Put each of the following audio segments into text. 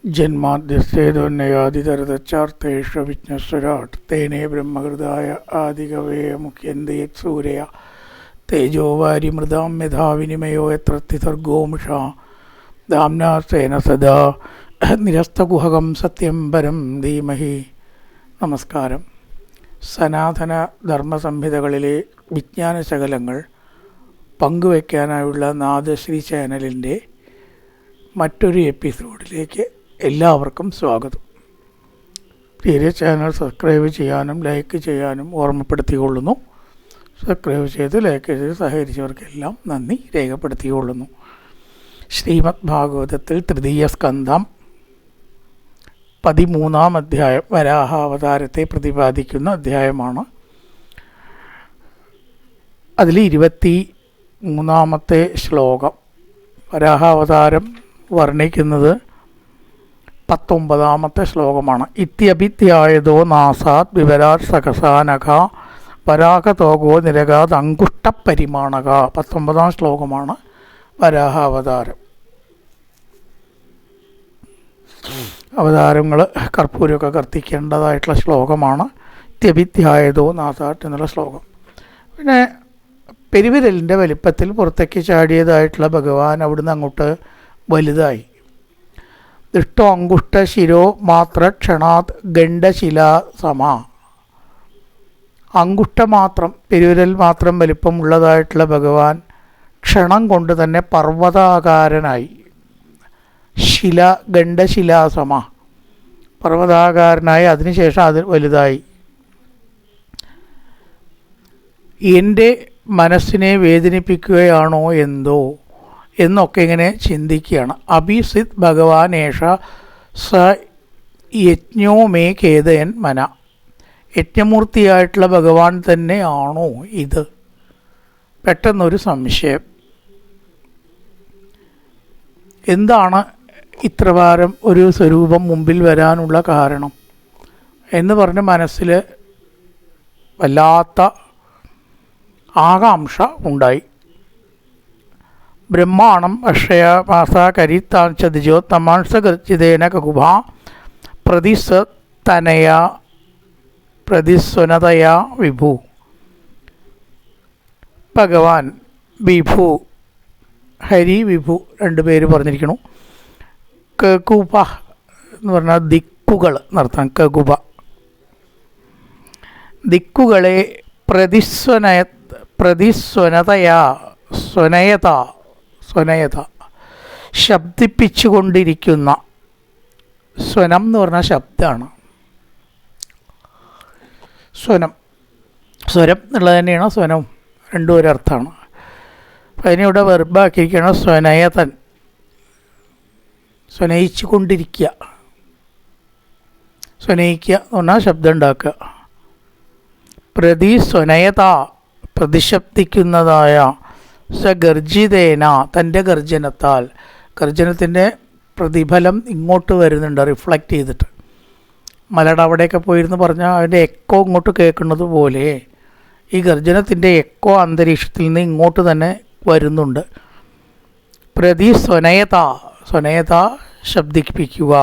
ജന്മാദ്യസ്ഥേതോന്നയാതിതരതച്ചാർത്തേഷ്വവിജ്ഞസ്വരാട് തേനേ ബ്രഹ്മഹൃദായ ആദികവേ മുഖ്യന്തയത് സൂരയ തേജോവാരി മൃതാം യഥാവിനിമയോ യത്ര തിസർഗോമുഷാ ദാംനാസ്തേന സദാ നിരസ്തകുഹകം സത്യം പരം ധീമഹി. നമസ്കാരം. സനാതന ധർമ്മസംഹിതകളിലെ വിജ്ഞാനശകലങ്ങൾ പങ്കുവയ്ക്കാനായുള്ള നാദശ്രീ ചാനലിൻ്റെ മറ്റൊരു എപ്പിസോഡിലേക്ക് എല്ലാവർക്കും സ്വാഗതം. പ്രിയ ചാനൽ സബ്സ്ക്രൈബ് ചെയ്യാനും ലൈക്ക് ചെയ്യാനും ഓർമ്മപ്പെടുത്തിക്കൊള്ളുന്നു. സബ്സ്ക്രൈബ് ചെയ്ത് ലൈക്ക് ചെയ്ത് സഹകരിച്ചവർക്കെല്ലാം നന്ദി രേഖപ്പെടുത്തിക്കൊള്ളുന്നു. ശ്രീമദ് ഭാഗവതത്തിൽ തൃതീയ സ്കന്ധം 13-ാം അധ്യായം വരാഹാവതാരത്തെ പ്രതിപാദിക്കുന്ന അധ്യായമാണ്. അതിൽ 23-ാമത്തെ ശ്ലോകം വരാഹാവതാരം വർണ്ണിക്കുന്നത് 19-ാമത്തെ ശ്ലോകമാണ്. ഇത്യഭിധ്യായതോ നാസാത് വിവരാത് സഹസാനഘ വരാഹതോകോ നിരകാത് അങ്കുഷ്ടപരിമാണക. 19-ാം ശ്ലോകമാണ് വരാഹാവതാരം. അവതാരങ്ങൾ കർപ്പൂരമൊക്കെ കത്തിക്കേണ്ടതായിട്ടുള്ള ശ്ലോകമാണ് ഇത്യഭിധ്യായതോ നാസാത് എന്നുള്ള ശ്ലോകം. പിന്നെ പെരുവിരലിൻ്റെ വലിപ്പത്തിൽ പുറത്തേക്ക് ചാടിയതായിട്ടുള്ള ഭഗവാൻ അവിടുന്ന് അങ്ങോട്ട് വലുതായി. ദൃഷ്ടോ അങ്കുഷ്ട ശിരോ മാത്ര ക്ഷണാത് ഗണ്ഡശില സമ. അങ്കുഷ്ടമാത്രം പെരുവിരൽ മാത്രം വലിപ്പമുള്ളതായിട്ടുള്ള ഭഗവാൻ ക്ഷണം കൊണ്ട് തന്നെ പർവ്വതാകാരനായി. ശില ഗണ്ഡശിലാസമ, പർവ്വതാകാരനായി. അതിനുശേഷം അത് വലുതായി. എൻ്റെ മനസ്സിനെ വേദനിപ്പിക്കുകയാണോ എന്തോ എന്നൊക്കെ ഇങ്ങനെ ചിന്തിക്കുകയാണ്. അഭിസിത് ഭഗവാനേഷ സ യജ്ഞോ മേ ഖേദയൻ മന. യജ്ഞമൂർത്തിയായിട്ടുള്ള ഭഗവാൻ തന്നെയാണോ ഇത്? പെട്ടെന്നൊരു സംശയം. എന്താണ് ഇത്രവാരം ഒരു സ്വരൂപം മുമ്പിൽ വരാനുള്ള കാരണം എന്ന് പറഞ്ഞ് മനസ്സിൽ വല്ലാത്ത ആകാംക്ഷ ഉണ്ടായി. ബ്രഹ്മാണം അക്ഷയ മാസ കരിത്താഞ്ച ദിജോത്തമാംസഗർജിതേന കകുഭ പ്രതിസ്വനതയാ വിഭു. ഭഗവാൻ വിഭു, ഹരി വിഭു രണ്ട് പേര് പറഞ്ഞിരിക്കണു. കകുഭ എന്ന് പറഞ്ഞാൽ ദിക്കുകൾ എന്നർത്ഥം. കകുഭ ദിക്കുകളെ സ്വനയത ശബ്ദിപ്പിച്ചുകൊണ്ടിരിക്കുന്ന. സ്വനം എന്ന് പറഞ്ഞാൽ ശബ്ദമാണ്. സ്വരം എന്നുള്ളത് തന്നെയാണ് സ്വനം. രണ്ടും ഒരർത്ഥമാണ്. അപ്പം അതിനിവിടെ വെർബാക്കിയിരിക്കണം സ്വനയതൻ. സ്വനയിച്ചു കൊണ്ടിരിക്കുക, സ്വനയിക്കുക എന്ന് പറഞ്ഞാൽ ശബ്ദം ഉണ്ടാക്കുക. പ്രതിസ്വനയത പ്രതിശബ്ദിക്കുന്നതായ സഗർജിതേന തൻ്റെ ഗർജനത്താൽ. ഗർജനത്തിൻ്റെ പ്രതിഫലം ഇങ്ങോട്ട് വരുന്നുണ്ട്, റിഫ്ലക്റ്റ് ചെയ്തിട്ട്. മലയുടെ അവിടെയൊക്കെ പോയിരുന്ന് പറഞ്ഞാൽ അതിൻ്റെ എക്കോ ഇങ്ങോട്ട് കേൾക്കുന്നത് പോലെ ഈ ഗർജനത്തിൻ്റെ എക്കോ അന്തരീക്ഷത്തിൽ നിന്ന് ഇങ്ങോട്ട് തന്നെ വരുന്നുണ്ട്. പ്രതിസ്വനയത, സ്വനയത ശബ്ദിപ്പിക്കുക.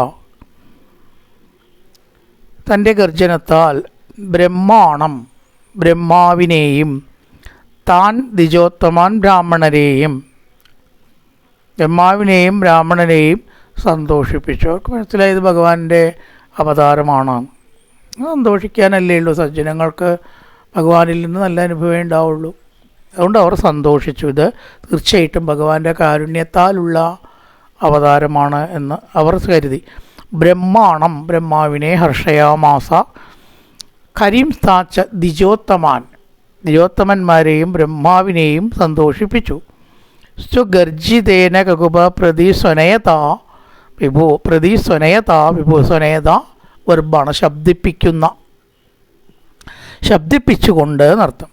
തൻ്റെ ഗർജനത്താൽ ബ്രഹ്മാണം ബ്രഹ്മാവിനെയും താൻ ദ്വിജോത്തമാൻ ബ്രാഹ്മണരെയും, ബ്രഹ്മാവിനെയും ബ്രാഹ്മണനെയും സന്തോഷിപ്പിച്ചു. അവർക്ക് മനസ്സിലായത് ഭഗവാന്റെ അവതാരമാണ്. സന്തോഷിക്കാനല്ലേ ഉള്ളൂ. സജ്ജനങ്ങൾക്ക് ഭഗവാനിൽ നിന്ന് നല്ല അനുഭവമേ ഉണ്ടാവുള്ളൂ. അതുകൊണ്ട് അവർ സന്തോഷിച്ചു. ഇത് തീർച്ചയായിട്ടും ഭഗവാന്റെ കാരുണ്യത്താലുള്ള അവതാരമാണ് എന്ന് അവർ കരുതി. ബ്രഹ്മാണം ബ്രഹ്മാവിനെ ഹർഷയാമാസ കരിം സ്ഥാച്ച ദ്വിജോത്തമന്മാരെയും ബ്രഹ്മാവിനെയും സന്തോഷിപ്പിച്ചു. സ്വഗർജിതേന കകുഭ പ്രതിസ്വനയത വിഭു. പ്രതിസ്വനയത വിഭു. സ്വനയത വെർബാണ്, ശബ്ദിപ്പിക്കുന്ന, ശബ്ദിപ്പിച്ചുകൊണ്ട് എന്നർത്ഥം.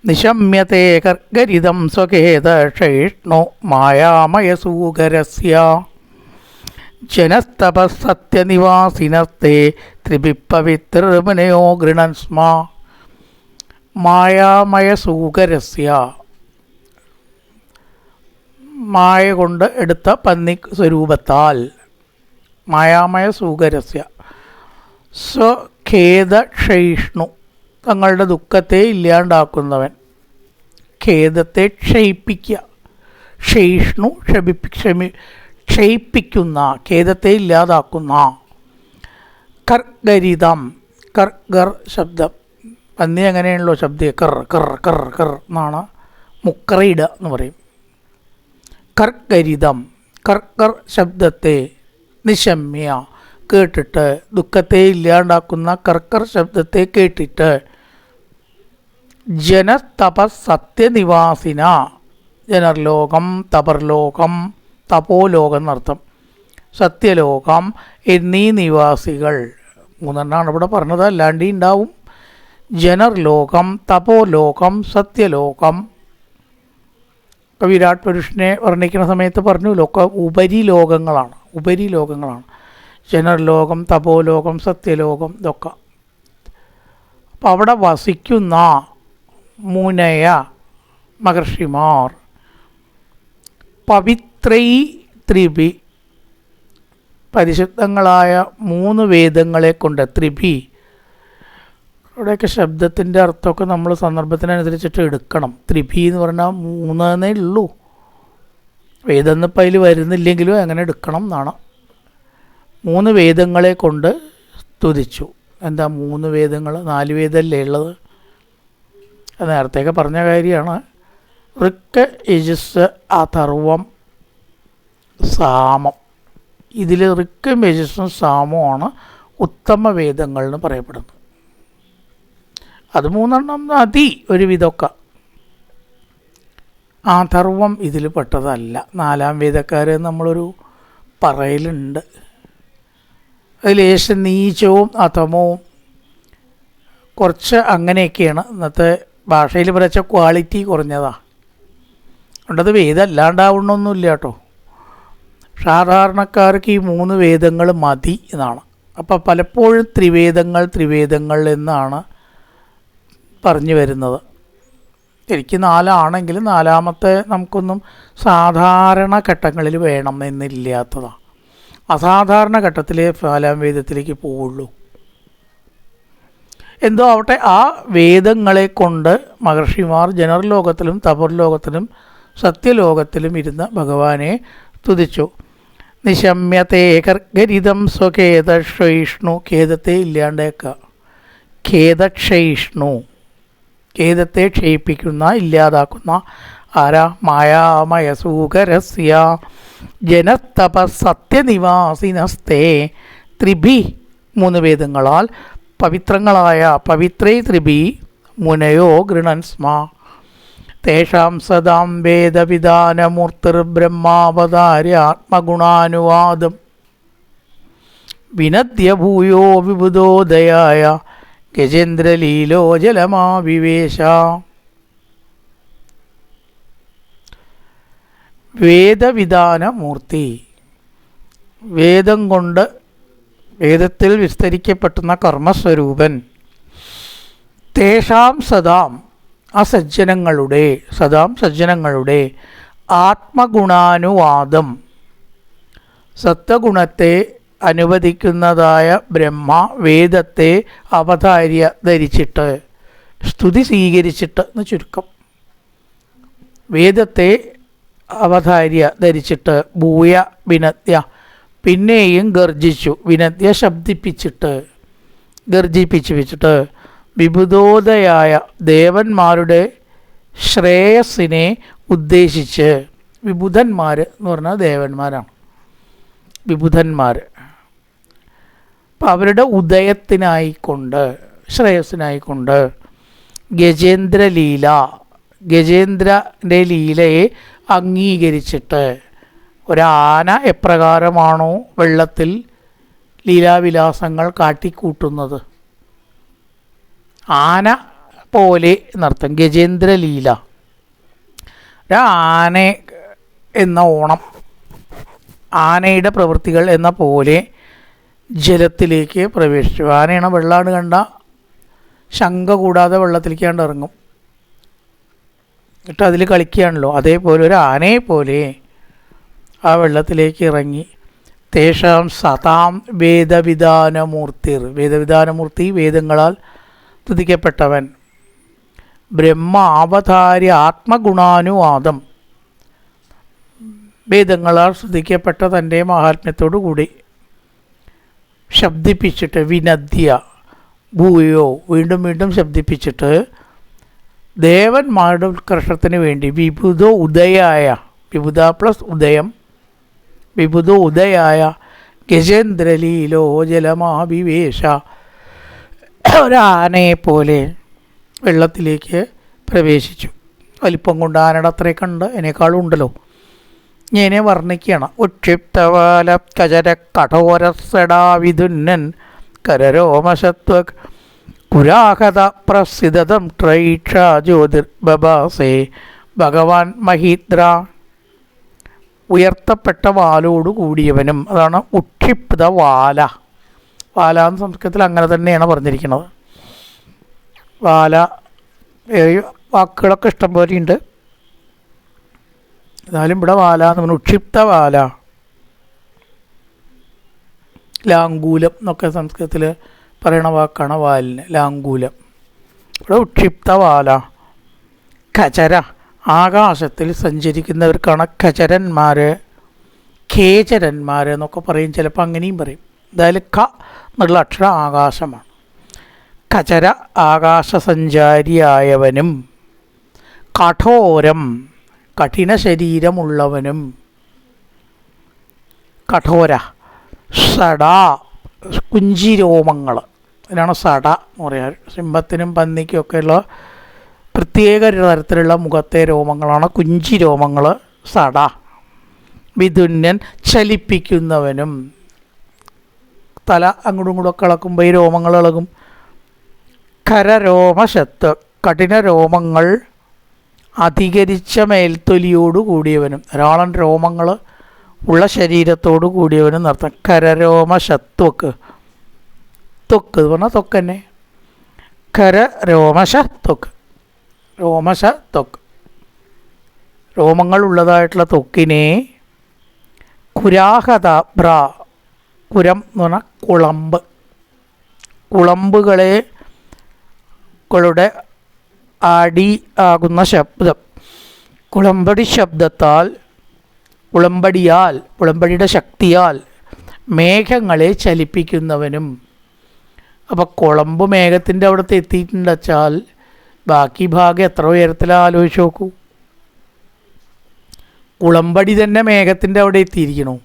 നിശമ്യത്തെ കർഗരിതം സ്വകേത ക്ഷൈഷ്ണോ മായാമയസൂകരസ്യ ജനസ്തപസത്യനിവാസിനസ്തേ ത്രിഭിപ്പവിത്രമനയോ ഗൃണൻ സ്മ. മായാമയസൂകരസ്യ, മായ കൊണ്ട് എടുത്ത പന്നി സ്വരൂപത്താൽ, മായാമയ സൂകരസ്യ സ്വഖേദക്ഷയിഷ്ണു തങ്ങളുടെ ദുഃഖത്തെ ഇല്ലാണ്ടാക്കുന്നവൻ. ഖേദത്തെ ക്ഷയിപ്പിക്കുക, ക്ഷയിഷ്ണു ക്ഷയിപ്പിക്കുന്ന, ഖേദത്തെ ഇല്ലാതാക്കുന്ന. കർഗരിതം, കർഗർ ശബ്ദം പന്നി അങ്ങനെയാണല്ലോ ശബ്ദം, കർ കർ കർ കർ എന്നാണ്, മുക്കറയിട എന്ന് പറയും. കർഗരിതം, കർക്കർ ശബ്ദത്തെ നിശമ്യ കേട്ടിട്ട്, ദുഃഖത്തെ ഇല്ലാണ്ടാക്കുന്ന കർക്കർ ശബ്ദത്തെ കേട്ടിട്ട്, ജനതപസത്യനിവാസിന, ജനർലോകം, തപർലോകം, തപോലോകം എന്നർത്ഥം, സത്യലോകം എന്നീ നിവാസികൾ. മൂന്നെണ്ണാണ് ഇവിടെ പറഞ്ഞത്, അല്ലാണ്ട് ഉണ്ടാവും. ജനർലോകം, തപോലോകം, സത്യലോകം. വിരാട് പുരുഷനെ വർണ്ണിക്കുന്ന സമയത്ത് പറഞ്ഞു ഉപരിലോകങ്ങളാണ്, ഉപരിലോകങ്ങളാണ് ജനർലോകം, തപോലോകം, സത്യലോകം ഇതൊക്കെ. അപ്പം അവിടെ വസിക്കുന്ന മുനയ മഹർഷിമാർ പവിത്രൈ ത്രിഭി, പരിശുദ്ധങ്ങളായ 3 വേദങ്ങളെ കൊണ്ട്, ത്രിഭി ഇവിടെയൊക്കെ ശബ്ദത്തിൻ്റെ അർത്ഥമൊക്കെ നമ്മൾ സന്ദർഭത്തിനനുസരിച്ചിട്ട് എടുക്കണം. ത്രിഭി എന്ന് പറഞ്ഞാൽ 3 എന്നേ ഉള്ളൂ, വേദം എന്നിപ്പോൾ അതിൽ വരുന്നില്ലെങ്കിലും അങ്ങനെ എടുക്കണം എന്നാണ്. 3 വേദങ്ങളെ കൊണ്ട് സ്തുതിച്ചു. എന്താ 3 വേദങ്ങൾ? 4 വേദമല്ലേ ഉള്ളത്? നേരത്തെയൊക്കെ പറഞ്ഞ കാര്യമാണ്. ഋക്ക്, യജുസ്, അഥർവം, സാമം. ഇതിൽ ഋക്കും യജുസും സാമവുമാണ് ഉത്തമ വേദങ്ങൾ എന്ന് പറയപ്പെടുന്നത്. അത് 3 മതി ഒരുവിധമൊക്കെ. അഥർവം ഇതിൽ പെട്ടതല്ല. 4-ാം വേദക്കാർ നമ്മളൊരു പറയലുണ്ട്. അതിൽ ലേശം നീചവും അധമവും കുറച്ച് അങ്ങനെയൊക്കെയാണ്. ഇന്നത്തെ ഭാഷയിൽ പറച്ച ക്വാളിറ്റി കുറഞ്ഞതാണ്. അതുകൊണ്ടത് വേദം അല്ലാണ്ടാവണമെന്നൊന്നുമില്ല കേട്ടോ. സാധാരണക്കാർക്ക് ഈ 3 വേദങ്ങൾ മതി എന്നാണ്. അപ്പോൾ പലപ്പോഴും ത്രിവേദങ്ങൾ എന്നാണ് പറഞ്ഞു വരുന്നത്. ശരിക്കും 4 ആണെങ്കിലും 4-ാമത്തെ നമുക്കൊന്നും സാധാരണ ഘട്ടങ്ങളിൽ വേണം എന്നില്ലാത്തതാണ്. അസാധാരണ ഘട്ടത്തിലേ 4-ാം വേദത്തിലേക്ക് പോവുള്ളൂ. എന്തോ ആവട്ടെ, ആ വേദങ്ങളെ കൊണ്ട് മഹർഷിമാർ ജനർലോകത്തിലും തപർലോകത്തിലും സത്യലോകത്തിലും ഇരുന്ന ഭഗവാനെ സ്തുതിച്ചു. നിശമ്യത്തെ കർഗരിതം സ്വഖേദക്ഷയിഷ്ണു, ഖേദത്തെ ഇല്ലാണ്ടേക്കുക. ഖേദക്ഷയിഷ്ണു, ഖേദത്തെ ക്ഷയിപ്പിക്കുന്ന, ഇല്ലാതാക്കുന്ന. ആരാ? മായാമയസൂകരസ്യ ജനതപസത്യനിവാസിനസ്തേ ത്രിഭി, 3 വേദങ്ങളാൽ പവിത്രങ്ങളായ പവിത്രൈ ത്രിഭി മുനയോ ഗൃണൻ സ്മ. തേഷാം സദാം വേദവിധാനമൂർത്തിർബ്രഹ്മാവതാര്യ ആത്മഗുണാനുവാദം വിനദ്യ ഭൂയോ വിബുധോദയായ ഗജേന്ദ്രലീലോ ജലമാവിവേശ. വേദവിധാനമൂർത്തി, വേദം കൊണ്ട് വേദത്തിൽ വിസ്തരിക്കപ്പെട്ടുന്ന കർമ്മസ്വരൂപൻ. തേഷാം സദാം, ആ സജ്ജനങ്ങളുടെ, സദാം സജ്ജനങ്ങളുടെ ആത്മഗുണാനുവാദം, സത്വഗുണത്തെ അനുവദിക്കുന്നതായ ബ്രഹ്മ വേദത്തെ അവതാര്യ ധരിച്ചിട്ട്, സ്തുതി സ്വീകരിച്ചിട്ട് എന്ന് ചുരുക്കം. വേദത്തെ അവതാര്യ ധരിച്ചിട്ട് ഭൂയ വിനദ്യ, പിന്നെയും ഗർജിച്ചു. വിനദ്യ ശബ്ദിപ്പിച്ചിട്ട്, ഗർജിപ്പിച്ച് വെച്ചിട്ട് വിബുധോദയായ ദേവന്മാരുടെ ശ്രേയസ്സിനെ ഉദ്ദേശിച്ച്. വിബുധന്മാർ എന്ന് പറഞ്ഞാൽ ദേവന്മാരാണ്, വിബുധന്മാർ. അപ്പം അവരുടെ ഉദയത്തിനായിക്കൊണ്ട്, ശ്രേയസ്സിനായിക്കൊണ്ട് ഗജേന്ദ്രലീല, ഗജേന്ദ്രൻ്റെ ലീലയെ അംഗീകരിച്ചിട്ട്. ഒരാന എപ്രകാരമാണോ വെള്ളത്തിൽ ലീലാവിലാസങ്ങൾ കാട്ടിക്കൂട്ടുന്നത്, ആന പോലെ എന്നർത്ഥം ഗജേന്ദ്രലീല. ഒരാന എന്ന ഓണം, ആനയുടെ പ്രവൃത്തികൾ എന്ന പോലെ ജലത്തിലേക്ക് പ്രവേശിച്ചു. ആനയാണ് വെള്ളമാണ് കണ്ട ശങ്ക കൂടാതെ വെള്ളത്തിലേക്കാണ്ട് ഇറങ്ങും. എന്നിട്ട് അതിൽ കളിക്കുകയാണല്ലോ. അതേപോലെ ഒരു ആനയെ പോലെ ആ വെള്ളത്തിലേക്ക് ഇറങ്ങി തേഷാം സതാം വേദവിധാനമൂർത്തിർ, വേദവിധാനമൂർത്തി വേദങ്ങളാൽ തുതിക്കപ്പെട്ടവൻ. ബ്രഹ്മ അവതാരി ആത്മഗുണാനുവാദം, വേദങ്ങളാൽ സ്തുതിക്കപ്പെട്ട തൻ്റെ മഹാത്മ്യത്തോടു കൂടി ശബ്ദിപ്പിച്ചിട്ട് വിനദ്യ ഭൂയോ വീണ്ടും വീണ്ടും ശബ്ദിപ്പിച്ചിട്ട് ദേവന്മാരുടെ ഉത്കർഷത്തിന് വേണ്ടി വിബുധോ ഉദയായ, വിബുധ പ്ലസ് ഉദയം, വിബുധോ ഉദയായ ഗജേന്ദ്രലീലോ ജലമാവിവേശ, ഒരാനയെപ്പോലെ വെള്ളത്തിലേക്ക് പ്രവേശിച്ചു. വലിപ്പം കൊണ്ട് ആനയുടെ അത്രയൊക്കെ ഉണ്ട്, അതിനേക്കാളും ഉണ്ടല്ലോ. ഇങ്ങനെ വർണ്ണിക്കുകയാണ്. ഉക്ഷിപ്തവാല കചര കഠോരസടാവിധുന്നൻ കരരോമശത്വ കുരാഹത പ്രസിദ്ധം ട്രൈക്ഷ ജ്യോതിർബാസേ ഭഗവാൻ മഹീദ്ര, ഉയർത്തപ്പെട്ട വാലോട് കൂടിയവനും. അതാണ് ഉക്ഷിപ്ത വാല. വാല എന്ന് സംസ്കൃതത്തിൽ അങ്ങനെ തന്നെയാണ് പറഞ്ഞിരിക്കുന്നത്. വാല വാക്കുകളൊക്കെ ഇഷ്ടം പോലെയുണ്ട്, എന്നാലും ഇവിടെ വാല എന്ന് പറഞ്ഞാൽ ഉക്ഷിപ്ത വാല. ലാങ്കൂലം എന്നൊക്കെ സംസ്കൃതത്തിൽ പറയണ വാക്കാണ് വാലിന്, ലാങ്കൂലം. ഇവിടെ ഉക്ഷിപ്ത വാല. ഖചര, ആകാശത്തിൽ സഞ്ചരിക്കുന്നവർക്കാണ് ഖചരന്മാർ, ഖേചരന്മാർ എന്നൊക്കെ പറയും, ചിലപ്പോൾ അങ്ങനെയും പറയും. എന്തായാലും ഖ എന്നുള്ള അക്ഷരം ആകാശമാണ്. ഖചര ആകാശസഞ്ചാരിയായവനും, കഠോരം കഠിന ശരീരമുള്ളവനും, കഠോര സട കുഞ്ചിരോമങ്ങൾ, ഇതിനാണ് സട എന്ന് പറയുക. സിംഹത്തിനും പന്നിക്കും ഒക്കെയുള്ള പ്രത്യേക തരത്തിലുള്ള മുഖത്തെ രോമങ്ങളാണ് കുഞ്ചിരോമങ്ങൾ, സട. വിധുന്യൻ ചലിപ്പിക്കുന്നവനും, തല അങ്ങോട്ടും ഇങ്ങോട്ടും ഇളക്കുമ്പോൾ ഈ രോമങ്ങൾ ഇളകും. കരരോമശത്ത്, കഠിന രോമങ്ങൾ അധികരിച്ച മേൽത്തൊലിയോടു കൂടിയവനും, ധാരാളം രോമങ്ങൾ ഉള്ള ശരീരത്തോടു കൂടിയവനും നടത്താം. കരരോമശത്വക്ക്, ത്വക്ക് എന്ന് പറഞ്ഞാൽ ത്വക്ക് തന്നെ. കരരോമശ ത്വക്ക്, രോമശ ത്വക്ക്, രോമങ്ങൾ ഉള്ളതായിട്ടുള്ള ത്വക്കിനെ കുരാഹത കുരം എന്ന് പറഞ്ഞാൽ കുളമ്പ്, കുളമ്പുകളെ കളുടെ അടി ആകുന്ന ശബ്ദം, കുളമ്പടി ശബ്ദത്താൽ, കുളമ്പടിയുടെ ശക്തിയാൽ മേഘങ്ങളെ ചലിപ്പിക്കുന്നവനും. അപ്പോൾ കുളമ്പ് മേഘത്തിൻ്റെ അവിടുത്തെ എത്തിയിട്ടുണ്ട് വച്ചാൽ ബാക്കി ഭാഗം എത്ര ഉയരത്തിലാണ് ആലോചിച്ച് നോക്കൂ. കുളമ്പടി തന്നെ മേഘത്തിൻ്റെ അവിടെ എത്തിയിരിക്കണു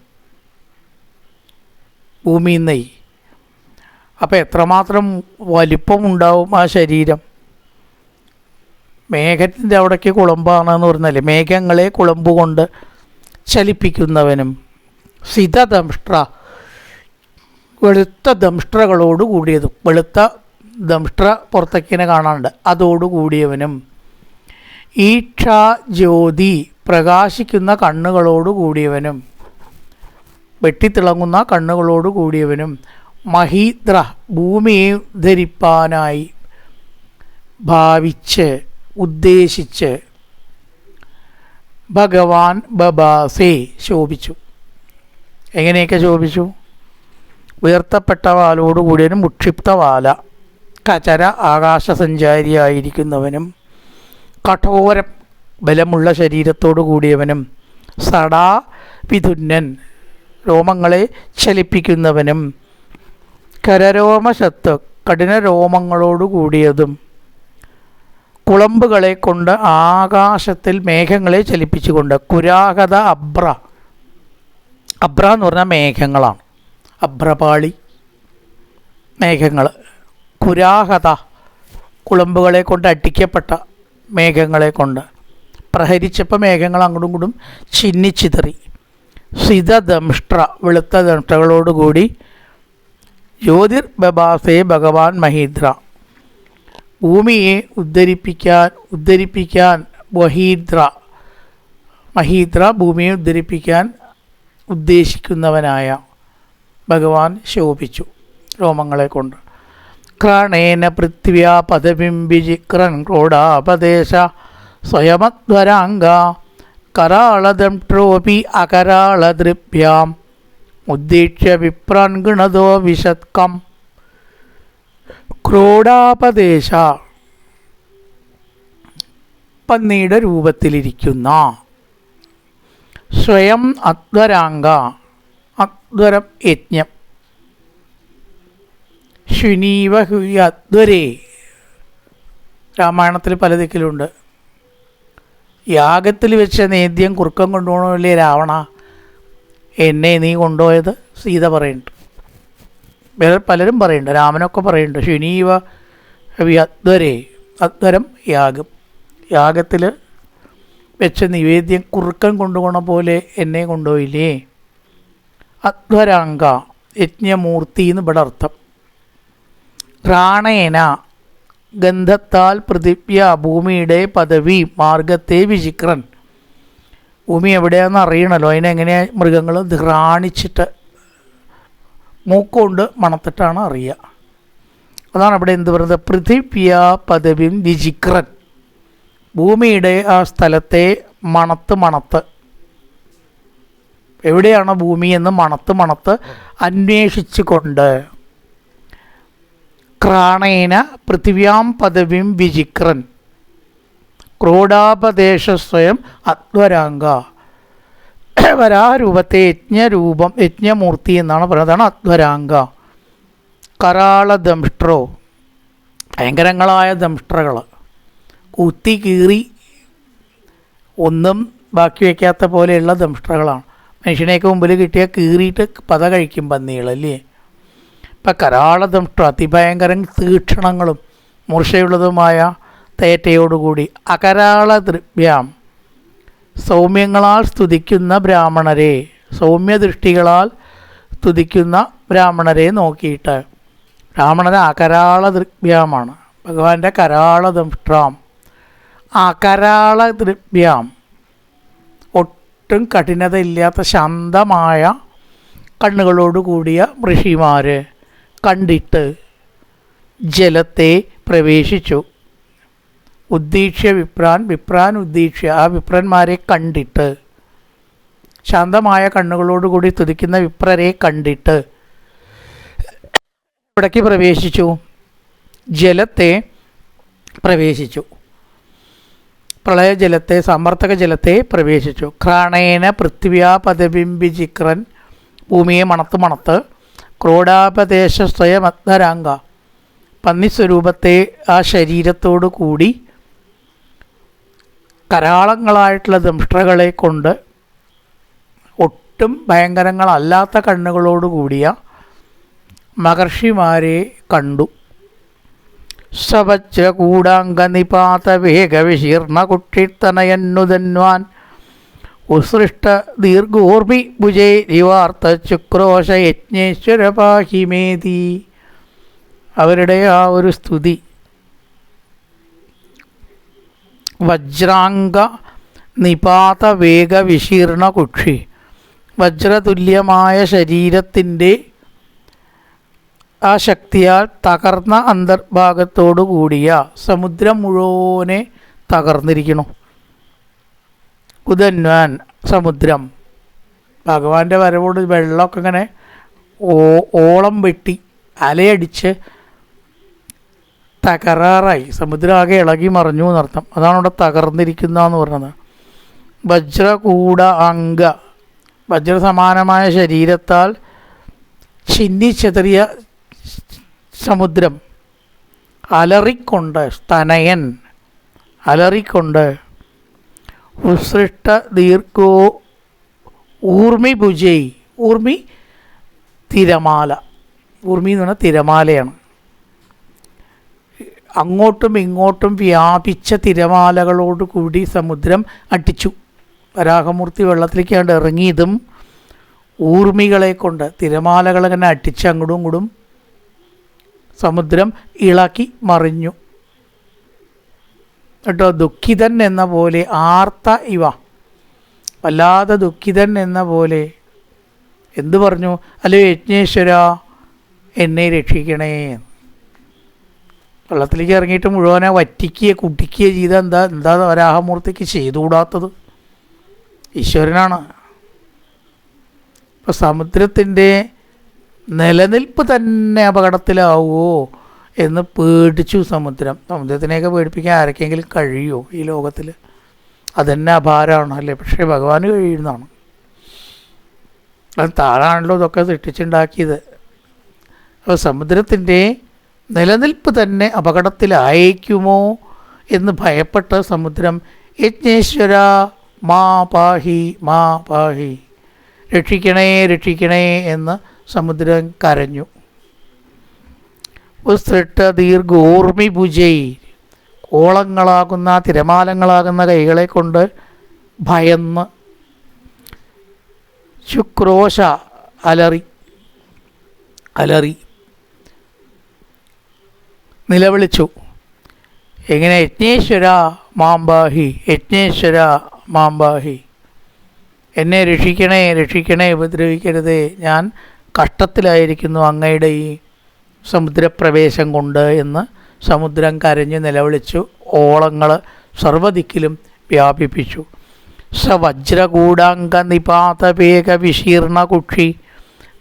ഭൂമിയിൽ നിന്നേ. അപ്പോൾ എത്രമാത്രം വലിപ്പമുണ്ടാവും ആ ശരീരം. മേഘത്തിൻ്റെ അവിടേക്ക് കുളമ്പാണെന്ന് പറഞ്ഞാൽ മേഘങ്ങളെ കുളമ്പ് കൊണ്ട് ചലിപ്പിക്കുന്നവനും. സിതദംഷ്ട്ര, വെളുത്ത ദംഷ്ട്രകളോട് കൂടിയതും, വെളുത്ത ദംഷ്ട്ര പുറത്തേക്കിനെ കാണാനുണ്ട്, അതോടു കൂടിയവനും. ഈക്ഷാ ജ്യോതി, പ്രകാശിക്കുന്ന കണ്ണുകളോട് കൂടിയവനും, വെട്ടിത്തിളങ്ങുന്ന കണ്ണുകളോട് കൂടിയവനും. മഹീദ്ര, ഭൂമിയെ ധരിപ്പാനായി ഭാവിച്ച് ഉദ്ദേശിച്ച് ഭഗവാൻ ബബാസേ ശോഭിച്ചു. എങ്ങനെയൊക്കെ ശോഭിച്ചു? ഉയർത്തപ്പെട്ട വാലോടുകൂടിയവനും, ഉക്ഷിപ്തവാല കചര ആകാശസഞ്ചാരിയായിരിക്കുന്നവനും, കഠോരം ബലമുള്ള ശരീരത്തോടു കൂടിയവനും, സടാ വിധുന്നൻ രോമങ്ങളെ ചലിപ്പിക്കുന്നവനും, കരരോമശത്ത് കഠിന രോമങ്ങളോടു കൂടിയതും, കുളമ്പുകളെ കൊണ്ട് ആകാശത്തിൽ മേഘങ്ങളെ ചലിപ്പിച്ചുകൊണ്ട്. കുരാഹത അബ്ര, അബ്ര എന്ന് പറഞ്ഞാൽ മേഘങ്ങളാണ്, അബ്രപാളി മേഘങ്ങൾ. കുരാഹത കുളമ്പുകളെ കൊണ്ട് അടിക്കപ്പെട്ട മേഘങ്ങളെ കൊണ്ട് പ്രഹരിച്ചപ്പോൾ മേഘങ്ങൾ അങ്ങോട്ടും ഇങ്ങോട്ടും ചിന്നിച്ചിതറി. സിതദംഷ്ട്ര, വെളുത്ത ദംഷ്ട്രകളോടുകൂടി. ജ്യോതിർ ബബാസേ ഭഗവാൻ മഹീദ്ര, ഭൂമിയെ ഉദ്ധരിപ്പിക്കാൻ മഹീദ്ര ഭൂമിയെ ഉദ്ധരിപ്പിക്കാൻ ഉദ്ദേശിക്കുന്നവനായ ഭഗവാൻ ശോഭിച്ചു രോമങ്ങളെ കൊണ്ട്. ക്രണേന പൃഥ്വ്യാ പദബിംബിജിക്രൻ ക്രോഡാപദേശ സ്വയമധ്വരാംഗ കരാളദംഷ്ട്രോപി അകരാളദൃഭ്യാം ഉദ്ദീക്ഷ്യ വിപ്രാൻ ഗണതോ വിശത്കം ക്രോഡാപദേശ. പന്നിയുടെ രൂപത്തിലിരിക്കുന്ന സ്വയം അധ്വരാംഗ, അധ്വരം യജ്ഞം. ശുനീവ ഹുയ അധ്വരേ, രാമായണത്തിൽ പല ദിക്കിലുണ്ട്. യാഗത്തിൽ വെച്ച നേദ്യം കുറുക്കം കൊണ്ടുപോകണമല്ലേ രാവണ, എന്നെ നീ കൊണ്ടുപോയത് സീത പറയുന്നുണ്ട്. വേറെ പലരും പറയുന്നുണ്ട്, രാമനൊക്കെ പറയുന്നുണ്ട്. ശുനീവ ഹവി അധ്വരേ, അധ്വരം യാഗം. യാഗത്തിൽ വെച്ച നിവേദ്യം കുറുക്കൻ കൊണ്ടുപോകണ പോലെ എന്നെ കൊണ്ടുപോയില്ലേ. അധ്വരാംഗ, യജ്ഞമൂർത്തി എന്ന് ഇവിടെ അർത്ഥം. ഘ്രാണേന, ഗന്ധത്താൽ പൃഥിവ്യ, ഭൂമിയുടെ പദവി മാർഗത്തെ വിചിക്രൻ. ഭൂമി എവിടെയാണെന്ന് അറിയണമല്ലോ, അതിനെങ്ങനെ മൃഗങ്ങൾ ഘ്രാണിച്ചിട്ട് മൂക്കൊണ്ട് മണത്തിട്ടാണ് അറിയുക. അതാണ് ഇവിടെ എന്ത് പറയുന്നത്, പൃഥിവ്യ പദവിം വിചിക്രൻ. ഭൂമിയുടെ ആ സ്ഥലത്തെ മണത്ത് എവിടെയാണ് ഭൂമി എന്ന് മണത്ത് അന്വേഷിച്ചു കൊണ്ട്. ക്രാണേന പൃഥിവ്യാം പദവിം വിചിക്രൻ ക്രോഡാപദേശ സ്വയം അധ്വരാംഗ. വരാരൂപത്തെ യജ്ഞരൂപം, യജ്ഞമൂർത്തി എന്നാണ് പറയുന്നത്. അതാണ് അധ്വരാംഗ. കരാളദംഷ്ട്രോ, ഭയങ്കരങ്ങളായ ദംഷ്ട്രകൾ, കുത്തി കീറി ഒന്നും ബാക്കി വയ്ക്കാത്ത പോലെയുള്ള ദംഷ്ട്രകളാണ്. മനുഷ്യനെയൊക്കെ മുമ്പിൽ കിട്ടിയാൽ കീറിയിട്ട് പത കഴിക്കും പന്നികളല്ലേ. ഇപ്പം കരാളദംഷ്ട്ര, അതിഭയങ്കരം തീക്ഷണങ്ങളും മൂർച്ചയുള്ളതുമായ തേറ്റയോടുകൂടി. അകരാളദൃഭ്യാം, സൗമ്യങ്ങളാൽ സ്തുതിക്കുന്ന ബ്രാഹ്മണരെ, സൗമ്യദൃഷ്ടികളാൽ സ്തുതിക്കുന്ന ബ്രാഹ്മണരെ നോക്കിയിട്ട്. ബ്രാഹ്മണന് അകരാളദൃഭ്യാമാണ്, ഭഗവാന്റെ കരാളദംഷ്ട്രാം. അകരാളദൃഭ്യാം, ഒട്ടും കഠിനതയില്ലാത്ത ശാന്തമായ കണ്ണുകളോട് കൂടിയ ഋഷിമാർ കണ്ടിട്ട് ജലത്തെ പ്രവേശിച്ചു. ഉദ്ദീക്ഷ്യ വിപ്രാൻ ഉദ്ദീക്ഷ്യ, ആ വിപ്രന്മാരെ കണ്ടിട്ട്, ശാന്തമായ കണ്ണുകളോടുകൂടി തുതിക്കുന്ന വിപ്രരെ കണ്ടിട്ട് ഇവിടേക്ക് പ്രവേശിച്ചു, ജലത്തെ പ്രവേശിച്ചു. പ്രളയജലത്തെ, സമർത്ഥക ജലത്തെ പ്രവേശിച്ചു. ഘ്രാണേന പൃഥ്വ്യാ പദബിംബിചിക്രൻ, ഭൂമിയെ മണത്ത് ക്രോഡാപദേശ സ്വയമധ്വരാംഗ, പന്നിസ്വരൂപത്തെ ആ ശരീരത്തോടു കൂടി കരാളങ്ങളായിട്ടുള്ള ദംഷ്ട്രകളെ കൊണ്ട് ഒട്ടും ഭയങ്കരങ്ങളല്ലാത്ത കണ്ണുകളോടുകൂടിയ മഹർഷിമാരെ കണ്ടു. സവച്ച കൂടാംഗനിപാത വേഗവിശീർണ കുക്ഷിത്തനയന്നുതന്വാൻ ഉസൃഷ്ട ദീർഘോർമി ഭുജേ നിവാർത്ത ചുക്രോശ യജ്ഞേശ്വര പാഹിമേതി. അവരുടെ ആ ഒരു സ്തുതി, വജ്രാംഗ നിപാത വേഗ വിശീർണ കുക്ഷി, വജ്രതുല്യമായ ശരീരത്തിൻ്റെ ആ ശക്തിയാൽ തകർന്ന അന്തർഭാഗത്തോടു കൂടിയ സമുദ്രം മുഴുവനെ തകർന്നിരിക്കുന്നു. ഉദന്വാൻ, സമുദ്രം. ഭഗവാന്റെ വരവോട് വെള്ളമൊക്കെ ഇങ്ങനെ ഓളം വെട്ടി അലയടിച്ച് തകരാറായി, സമുദ്രം ആകെ ഇളകി മറിഞ്ഞു എന്നർത്ഥം. അതാണ് ഇവിടെ തകർന്നിരിക്കുന്നതെന്ന് പറഞ്ഞത്. വജ്രകൂട അംഗ, വജ്രസമാനമായ ശരീരത്താൽ ചിന്നിച്ചെതറിയ സമുദ്രം അലറിക്കൊണ്ട്, സ്തനയൻ അലറിക്കൊണ്ട്. ഉസൃഷ്ട ദീർഘോ ഊർമി ഭുജൈ, ഊർമി തിരമാല, ഊർമി എന്ന് പറഞ്ഞാൽ തിരമാലയാണ്. അങ്ങോട്ടും ഇങ്ങോട്ടും വ്യാപിച്ച തിരമാലകളോട് കൂടി സമുദ്രം അടിച്ചു. വരാഹമൂർത്തി വെള്ളത്തിലേക്ക് കണ്ട് ഇറങ്ങിയതും ഊർമികളെ കൊണ്ട്, തിരമാലകളിങ്ങനെ അടിച്ച് അങ്ങോട്ടും ഇങ്ങോട്ടും സമുദ്രം ഇളക്കി മറിഞ്ഞു. കേട്ടോ, ദുഃഖിതൻ എന്ന പോലെ, ആർത്ത ഇവ, വല്ലാതെ ദുഃഖിതൻ എന്ന പോലെ എന്തു പറഞ്ഞു? അല്ലോ യജ്ഞേശ്വര, എന്നെ രക്ഷിക്കണേ. വെള്ളത്തിലേക്ക് ഇറങ്ങിയിട്ട് മുഴുവനെ വറ്റിക്കുകയോ കുടിക്കുകയോ ചെയ്ത എന്താ വരാഹമൂർത്തിക്ക് ചെയ്തുകൂടാത്തത്? ഈശ്വരനാണ്. അപ്പോൾ സമുദ്രത്തിൻ്റെ നിലനിൽപ്പ് തന്നെ അപകടത്തിലാവുമോ എന്ന് പേടിച്ചു സമുദ്രം. സമുദ്രത്തിനെയൊക്കെ പേടിപ്പിക്കാൻ ആർക്കെങ്കിലും കഴിയുമോ ഈ ലോകത്തിൽ? അതന്നെ അപാരമാണ് അല്ലേ? പക്ഷേ ഭഗവാന് കഴിയുന്നതാണ്. അത് താഴാണല്ലോ ഇതൊക്കെ സൃഷ്ടിച്ചുണ്ടാക്കിയത്. അപ്പോൾ സമുദ്രത്തിൻ്റെ നിലനിൽപ്പ് തന്നെ അപകടത്തിലായേക്കുമോ എന്ന് ഭയപ്പെട്ട സമുദ്രം യജ്ഞേശ്വര മാ പാഹി മാ പാഹി, രക്ഷിക്കണേ രക്ഷിക്കണേ എന്ന് സമുദ്രം കരഞ്ഞു. ഉസ്തൃട്ട ദീർഘോർമി ഭുജൈ, കോളങ്ങളാകുന്ന തിരമാലങ്ങളാകുന്ന കൈകളെ കൊണ്ട് ഭയന്ന് ശുക്രോശ അലറി നിലവിളിച്ചു. എങ്ങനെ? യജ്ഞേശ്വര മാംബാഹി, യജ്ഞേശ്വര മാംബാഹി, എന്നെ രക്ഷിക്കണേ രക്ഷിക്കണേ, ഉപദ്രവിക്കരുതേ, ഞാൻ കഷ്ടത്തിലായിരിക്കുന്നു അങ്ങയുടെ ഈ സമുദ്രപ്രവേശം കൊണ്ട് എന്ന് സമുദ്രം കരഞ്ഞ് നിലവിളിച്ചു. ഓളങ്ങൾ സർവ്വദിക്കിലും വ്യാപിപ്പിച്ചു. സ വജ്രകൂടാംഗ നിപാതപേക വിശീർണ കുക്ഷി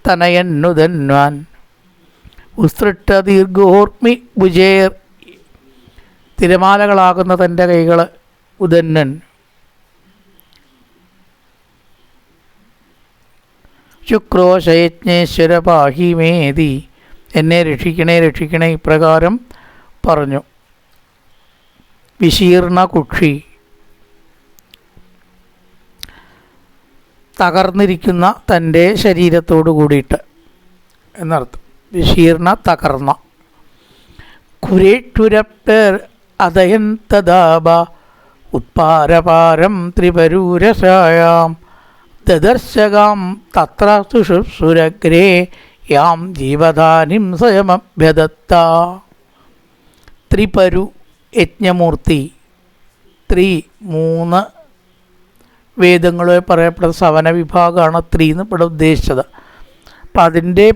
തനയന്നുധന്വാൻ ഉസ്തൃട്ട ദീർഘോർമി ഭുജേർ, തിരമാലകളാകുന്ന തൻ്റെ കൈകൾ ഉദന്നൻ. ശുക്രോശയജ്ഞേശ്വര പാഹിമേതി, എന്നെ രക്ഷിക്കണേ രക്ഷിക്കണേ ഇപ്രകാരം പറഞ്ഞു. വിശീർണ കുക്ഷി, തകർന്നിരിക്കുന്ന തൻ്റെ ശരീരത്തോടു കൂടിയിട്ട് എന്നർത്ഥം. വിശീർണ തകർന്ന. കുരേക്ഷുരപ്പേർ അതയൻ തദാബ ഉത്പാരപാരം ത്രിപരൂരസായാം ദദർശകാം തത്ര സുഷുപ്സുരഗ്രേ യാം ജീവധാനിം സ്വയമഭ്യദത്ത. ത്രിപരു യജ്ഞമൂർത്തി. മൂന്ന് വേദങ്ങളെ പറയപ്പെടുന്ന സവന വിഭാഗമാണ് എന്ന് ഇവിടെ ഉദ്ദേശിച്ചത്. അപ്പം അതിൻ്റെ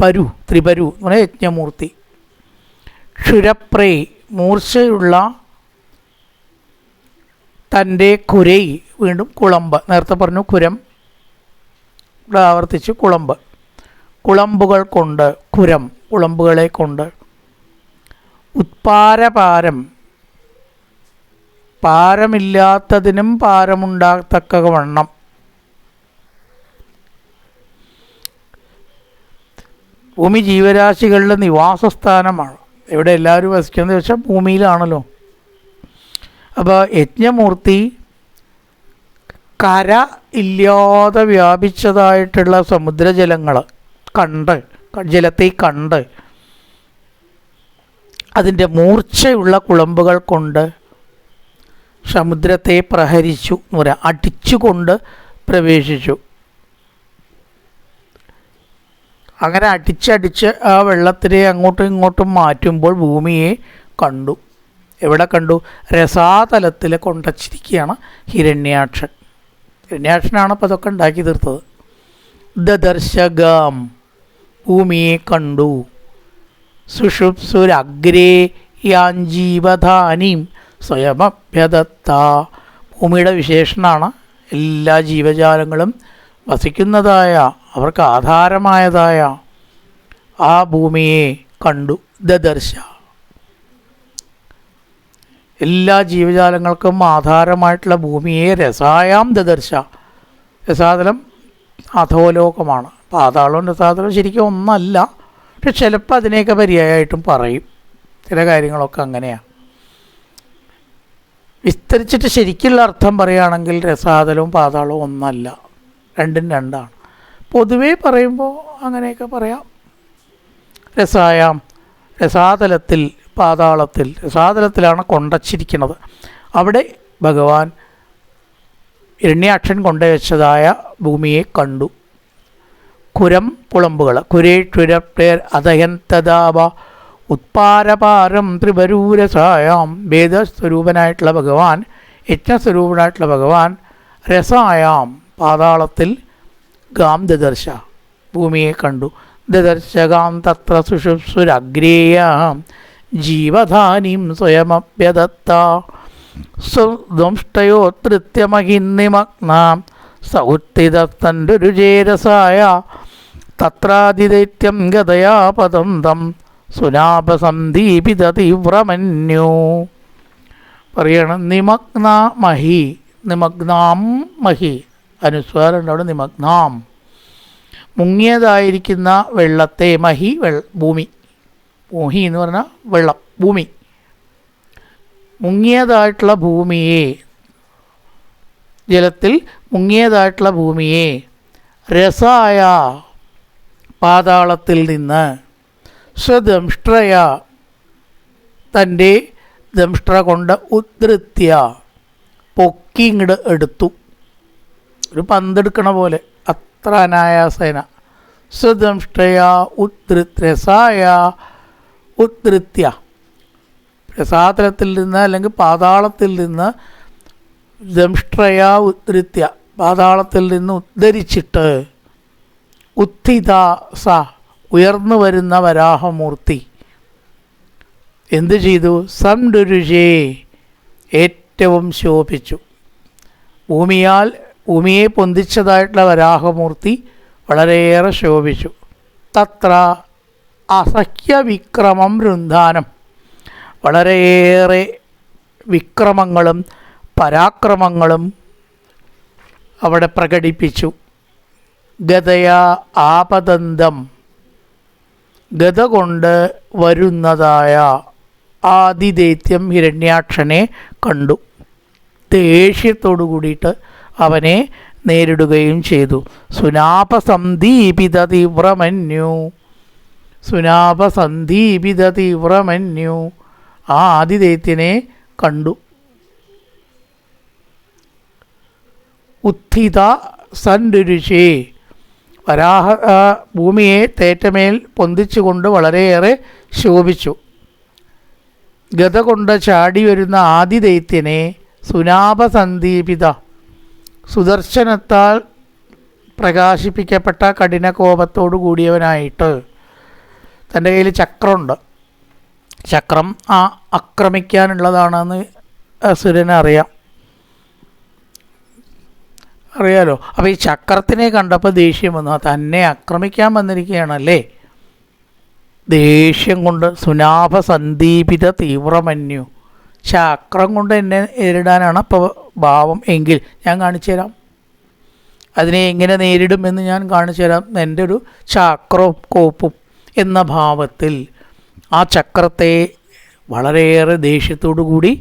പരു ത്രിപരു എന്ന് പറഞ്ഞാൽ യജ്ഞമൂർത്തി. ക്ഷുരപ്രേ, മൂർച്ചയുള്ള തൻ്റെ കുരൈ, വീണ്ടും കുളമ്പ്, നേരത്തെ പറഞ്ഞു കുരം, ഇവിടെ ആവർത്തിച്ച് കുളമ്പ്, കുളമ്പുകൾ കൊണ്ട്, കുരം കുളമ്പുകളെ കൊണ്ട്. ഉത്പാരപാരം, പാരമില്ലാത്തതിനും പാരമുണ്ടാകത്തക്കവണ്ണം. ഭൂമി ജീവരാശികളുടെ നിവാസസ്ഥാനമാണ്. ഇവിടെ എല്ലാവരും വസിക്കുന്നത് വെച്ചാൽ ഭൂമിയിലാണല്ലോ. അപ്പോൾ യജ്ഞമൂർത്തി കര ഇല്ലാതെ വ്യാപിച്ചതായിട്ടുള്ള സമുദ്രജലങ്ങൾ ജലത്തെ കണ്ട് അതിൻ്റെ മൂർച്ചയുള്ള കുളമ്പുകൾ കൊണ്ട് സമുദ്രത്തെ പ്രഹരിച്ചു എന്ന് പറയാം, അടിച്ചുകൊണ്ട് പ്രവേശിച്ചു. അങ്ങനെ അടിച്ചടിച്ച് ആ വെള്ളത്തിനെ അങ്ങോട്ടും ഇങ്ങോട്ടും മാറ്റുമ്പോൾ ഭൂമിയെ കണ്ടു. എവിടെ കണ്ടു? രസാതലത്തിൽ കൊണ്ടച്ചിരിക്കുകയാണ് ഹിരണ്യാക്ഷൻ. ഹിരണ്യാക്ഷനാണ് അപ്പോൾ അതൊക്കെ ഉണ്ടാക്കി തീർത്തത്. ദദർശഗാം, ഭൂമിയെ കണ്ടു. സുഷുപ്സുരഗ്രേ യാഞ്ജീവധാനീം സ്വയമഭ്യദത്ത, ഭൂമിയുടെ വിശേഷണമാണ്. എല്ലാ ജീവജാലങ്ങളും വസിക്കുന്നതായ, അവർക്ക് ആധാരമായതായ ആ ഭൂമിയെ കണ്ടു. ദദർശ, എല്ലാ ജീവജാലങ്ങൾക്കും ആധാരമായിട്ടുള്ള ഭൂമിയെ രസായാം ദദർശ. രസാതലം അധോലോകമാണ്. പാതാളവും രസാതലവും ശരിക്കും ഒന്നല്ല, പക്ഷെ ചിലപ്പോൾ അതിനെയൊക്കെ പര്യായമായിട്ടും പറയും. ചില കാര്യങ്ങളൊക്കെ അങ്ങനെയാണ്. വിസ്തരിച്ചിട്ട് ശരിക്കുള്ള അർത്ഥം പറയുകയാണെങ്കിൽ രസാതലവും പാതാളവും ഒന്നല്ല, രണ്ടും രണ്ടാണ്. പൊതുവേ പറയുമ്പോൾ അങ്ങനെയൊക്കെ പറയാം. രസായാം, രസാതലത്തിൽ, പാതാളത്തിൽ. രസാതലത്തിലാണ് കൊണ്ടച്ചിരിക്കുന്നത്. അവിടെ ഭഗവാൻ ഹിരണ്യാക്ഷൻ കൊണ്ടുവച്ചതായ ഭൂമിയെ കണ്ടു. കുരം കുളമ്പുകൾ. കുരേക്ഷുരപ്പേർ അതയൻ തദാവ ഉത്പാരപാരം ത്രിപരൂരസായാം. വേദസ്വരൂപനായിട്ടുള്ള ഭഗവാൻ, യജ്ഞസ്വരൂപനായിട്ടുള്ള ഭഗവാൻ രസായാം, പാതാളത്തിൽ ഗാം ദദർശ, ഭൂമിയെ കണ്ടു. ദദർശകാം തത്ര സുഷുപ്സുരഗ്രേയാം ജീവധാനീം സ്വയമഭ്യദത്ത. സ്വദംഷ്ടയോത്ഥ്യമഹിന്നിമഗ്നാം സൗത്തിതത്തണ്ടുരുചേരസായ തത്രാതിദൈത്യം ഗതയാ പതന്തം സുനാപസന്ദീപിത തീവ്രമന്യു. പറയണം നിമഗ്ന മഹി, നിമഗ്നാം മഹി, അനുസ്വാരം അവിടെ നിമഗ്നാം, മുങ്ങിയതായിരിക്കുന്ന വെള്ളത്തെ, മഹി ഭൂമി, മോഹി എന്ന് പറഞ്ഞാൽ വെള്ളം, ഭൂമി, മുങ്ങിയതായിട്ടുള്ള ഭൂമിയെ, ജലത്തിൽ മുങ്ങിയതായിട്ടുള്ള ഭൂമിയെ, രസായ പാതാളത്തിൽ നിന്ന്, സ്വദംഷ്ട്രയ തൻ്റെ ദംഷ്ട്ര കൊണ്ട്, ഉദ്ധൃത്യ പൊക്കി ഇങ്ങോട്ട് എടുത്തു, ഒരു പന്തെടുക്കണ പോലെ അത്ര അനായാസേന. സ്വദംഷ്ട്രയ രസായ ഉദ്ധൃത്യ, രസാതലത്തിൽ നിന്ന് അല്ലെങ്കിൽ പാതാളത്തിൽ നിന്ന്, ദംഷ്ട്രയ ഉദ്ധൃത്യ പാതാളത്തിൽ നിന്ന് ഉദ്ധരിച്ചിട്ട്, ഉത്ഥിത സ ഉയർന്നു വരുന്ന വരാഹമൂർത്തി എന്തു ചെയ്തു? സംരുരുചേ ഏറ്റവും ശോഭിച്ചു. ഭൂമിയെ പൊന്തിച്ചതായിട്ടുള്ള വരാഹമൂർത്തി വളരെയേറെ ശോഭിച്ചു. തത്ര അസഹ്യവിക്രമം വൃന്ദാനം, വളരെയേറെ വിക്രമങ്ങളും പരാക്രമങ്ങളും അവിടെ പ്രകടിപ്പിച്ചു. ഗതയാ ആപദന്തം, ഗത കൊണ്ട് വരുന്നതായ ആദിദൈത്യം ഹിരണ്യാക്ഷനെ കണ്ടു. ദേഷ്യത്തോടു കൂടിയിട്ട് അവനെ നേരിടുകയും ചെയ്തു. സുനാപസന്ദീപിത തീവ്രമന്യു, സുനാപസന്ദീപിത തീവ്രമന്യു, ആ ആദിദൈത്യനെ കണ്ടു. ഉത്ഥിത സൻരുചേ, ഭൂമിയെ തേറ്റമേൽ പൊന്തിച്ചുകൊണ്ട് വളരെയേറെ ശോഭിച്ചു. ഗത കൊണ്ട് ചാടി വരുന്ന ആദിദൈത്യനെ സുനാപസന്ദീപിത, സുദർശനത്താൽ പ്രകാശിപ്പിക്കപ്പെട്ട കഠിനകോപത്തോടു കൂടിയവനായിട്ട്, തൻ്റെ കയ്യിൽ ചക്രമുണ്ട്, ചക്രം ആക്രമിക്കാനുള്ളതാണെന്ന് അസുരനറിയാം, അറിയാലോ. അപ്പോൾ ഈ ചക്രത്തിനെ കണ്ടപ്പോൾ ദേഷ്യം വന്നു, തന്നെ ആക്രമിക്കാൻ വന്നിരിക്കുകയാണല്ലേ. ദേഷ്യം കൊണ്ട് സുനാഭസന്ദീപിത തീവ്രമന്യു, ചക്രം കൊണ്ട് എന്നെ നേരിടാനാണ് അപ്പോൾ ഭാവം എങ്കിൽ ഞാൻ കാണിച്ചു തരാം, അതിനെ എങ്ങനെ നേരിടുമെന്ന് ഞാൻ കാണിച്ചു തരാം, എൻ്റെ ഒരു ചക്രവും കോപ്പും എന്ന ഭാവത്തിൽ ആ ചക്രത്തെ വളരെയേറെ ദേഷ്യത്തോടു കൂടി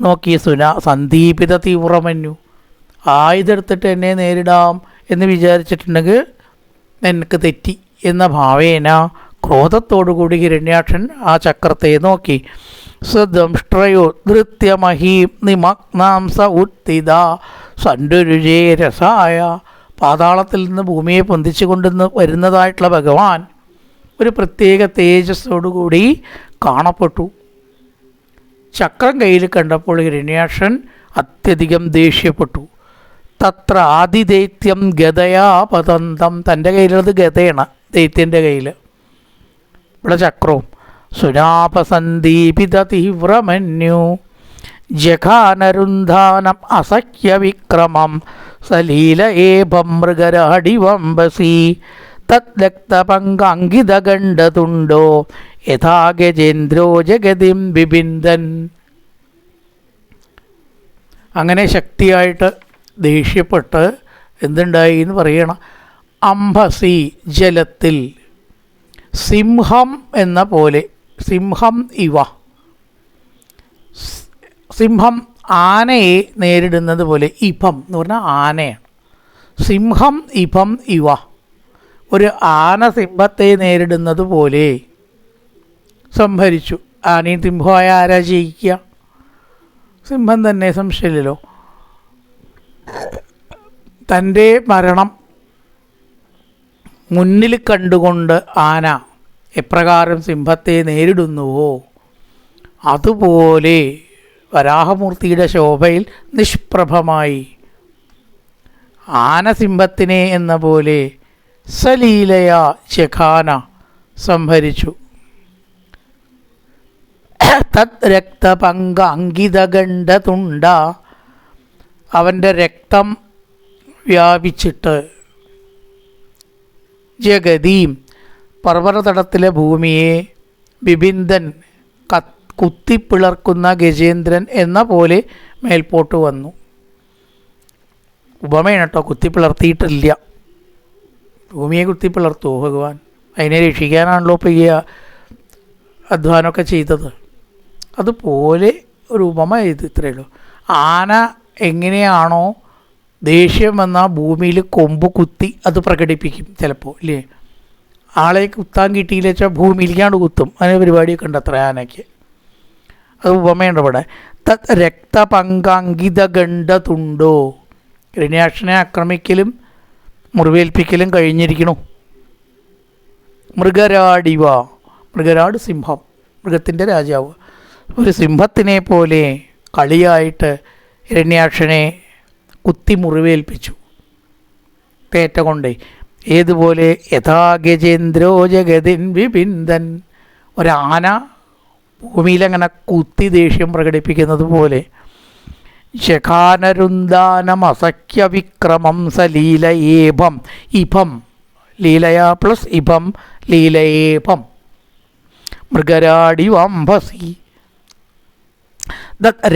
നോക്കിയ സന്ദീപിത തീവ്രമന്യു, ആയുധെടുത്തിട്ട് എന്നെ നേരിടാം എന്ന് വിചാരിച്ചിട്ടുണ്ടെങ്കിൽ എനിക്ക് തെറ്റി എന്ന ഭാവേന ക്രോധത്തോടുകൂടി ഹിരണ്യാക്ഷൻ ആ ചക്രത്തെ നോക്കി. സ്വദംഷ്ട്രയോദ്ധൃത്യമഹീം നിമഗ്നാം സ ഉത്ഥിത സൻരുചേ രസായ, പാതാളത്തിൽ നിന്ന് ഭൂമിയെ പൊന്തിച്ചു കൊണ്ടുവന്ന് വരുന്നതായിട്ടുള്ള ഭഗവാൻ ഒരു പ്രത്യേക തേജസ്സോടുകൂടി കാണപ്പെട്ടു. ചക്രം കയ്യിൽ കണ്ടപ്പോൾ ഹിരണ്യാക്ഷൻ അത്യധികം ദേഷ്യപ്പെട്ടു. തത്ര ആദിദൈത്യം ഗതയാ പതന്തം, തൻ്റെ കയ്യിലുള്ളത് ഗതയാണ്, ദൈത്യൻ്റെ കയ്യിൽ, ഇവിടെ ചക്രവും. സുനാപസന്ദീപിത തീവ്രമന്യു ജഘാനരുന്ധാനം അസഹ്യവിക്രമം സലീല ഏഭം മൃഗരാടിവംബസി തദ്രക്തപങ്കാങ്കിതഗണ്ഡതുണ്ടോ യഥാ ഗജേന്ദ്രോ ജഗതിം ബിബിന്ദൻ. അങ്ങനെ ശക്തിയായിട്ട് ദേഷ്യപ്പെട്ട് എന്തുണ്ടായി എന്ന് പറയണം. അംബസി ജലത്തിൽ, സിംഹം എന്ന പോലെ, സിംഹം ഇവ, സിംഹം ആനയെ നേരിടുന്നത് പോലെ, ഇഭം എന്ന് പറഞ്ഞാൽ ആനയാണ്, സിംഹം ഇഭം ഇവ, ഒരു ആന സിംഹത്തെ നേരിടുന്നത് പോലെ സംഭരിച്ചു. ആനയും സിംഹമായ ആരാ ജയിക്കുക? സിംഹം തന്നെ, സംശയമില്ലല്ലോ. തൻ്റെ മരണം മുന്നിൽ കണ്ടുകൊണ്ട് ആന എപ്രകാരം സിംഹത്തെ നേരിടുന്നുവോ അതുപോലെ വരാഹമൂർത്തിയുടെ ശോഭയിൽ നിഷ്പ്രഭമായി ആന സിംഹത്തിനെ എന്ന പോലെ സലീലയ ജഘാന സംഭരിച്ചു. തത് രക്തപങ്ക അങ്കിതഗണ്ഡതുണ്ട, അവൻ്റെ രക്തം വ്യാപിച്ചിട്ട് ജഗതീം പർവ്വതതടത്തിലെ ഭൂമിയെ ബിബിന്ദൻ കുത്തിപ്പിളർക്കുന്ന ഗജേന്ദ്രൻ എന്ന പോലെ മേൽപോട്ട് വന്നു. ഉപമയാണ് കേട്ടോ, കുത്തിപ്പിളർത്തിയിട്ടില്ല. ഭൂമിയെ കുത്തിപ്പിളർത്തുമോ ഭഗവാൻ? അതിനെ രക്ഷിക്കാനാണല്ലോ ഇപ്പോൾ ഈ അധ്വാനമൊക്കെ ചെയ്തത്. അതുപോലെ ഒരു ഉപമ ചെയ്ത് ഇത്രയേ ഉള്ളൂ. ആന എങ്ങനെയാണോ ദേഷ്യം വന്നാൽ ഭൂമിയിൽ കൊമ്പ് കുത്തി അത് പ്രകടിപ്പിക്കും ചിലപ്പോൾ, ഇല്ലേ? ആളെ കുത്താൻ കിട്ടിയില്ല വെച്ചാൽ ഭൂമിയിലേക്കാണ്ട് കുത്തും. അങ്ങനെ പരിപാടിയൊക്കെ ഉണ്ട് അത്ര ആനയ്ക്ക്. അത് ഉപമയുണ്ട് ഇവിടെ. തത് രക്തപങ്കാങ്കിതഗണ്ഡതുണ്ടോ, ഹിരണ്യാക്ഷനെ ആക്രമിക്കലും മുറിവേൽപ്പിക്കലും കഴിഞ്ഞിരിക്കണു. മൃഗരാടിവ, മൃഗരാട് സിംഹം, മൃഗത്തിൻ്റെ രാജാവ്. ഒരു സിംഹത്തിനെ പോലെ കളിയായിട്ട് ഹിരണ്യാക്ഷനെ കുത്തി മുറിവേൽപ്പിച്ചു തേറ്റ കൊണ്ടേ. ഏതുപോലെ? യഥാ ഗജേന്ദ്രോ ജഗതിൻ വിബിന്ദൻ, ഒരാന ഭൂമിയിലങ്ങനെ കുത്തി ദേഷ്യം പ്രകടിപ്പിക്കുന്നത് പോലെ. ശഖാനരുന്ദാനമസഖ്യ വിക്രമം സലീലയേഭം, ഇഭം ലീലയാ പ്ലസ് ഇഭം ലീലയേഭം മൃഗരാടി വംഭസി.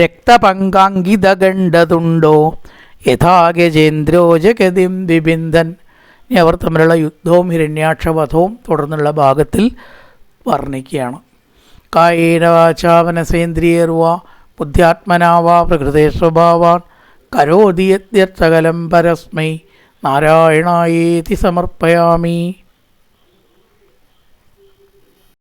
രക്തപങ്കാങ്കിതഗണ്ഡതുണ്ടോ യഥാ ഗജേന്ദ്രോ ജഗതിം ബിബിന്ദൻ. ഇനി അവർ തമ്മിലുള്ള യുദ്ധവും ഹിരണ്യാക്ഷവധവും തുടർന്നുള്ള ഭാഗത്തിൽ വർണ്ണിക്കുകയാണ്. കായേന വാചാ മനസേന്ദ്രിയേർവ ബുദ്ധ്യാത്മനാ വാ പ്രകൃതേ സ്വഭാവാൻ കരോതി യദ്യത് സകലം പരസ്മൈ നാരായണായേതി സമർപ്പയാമി.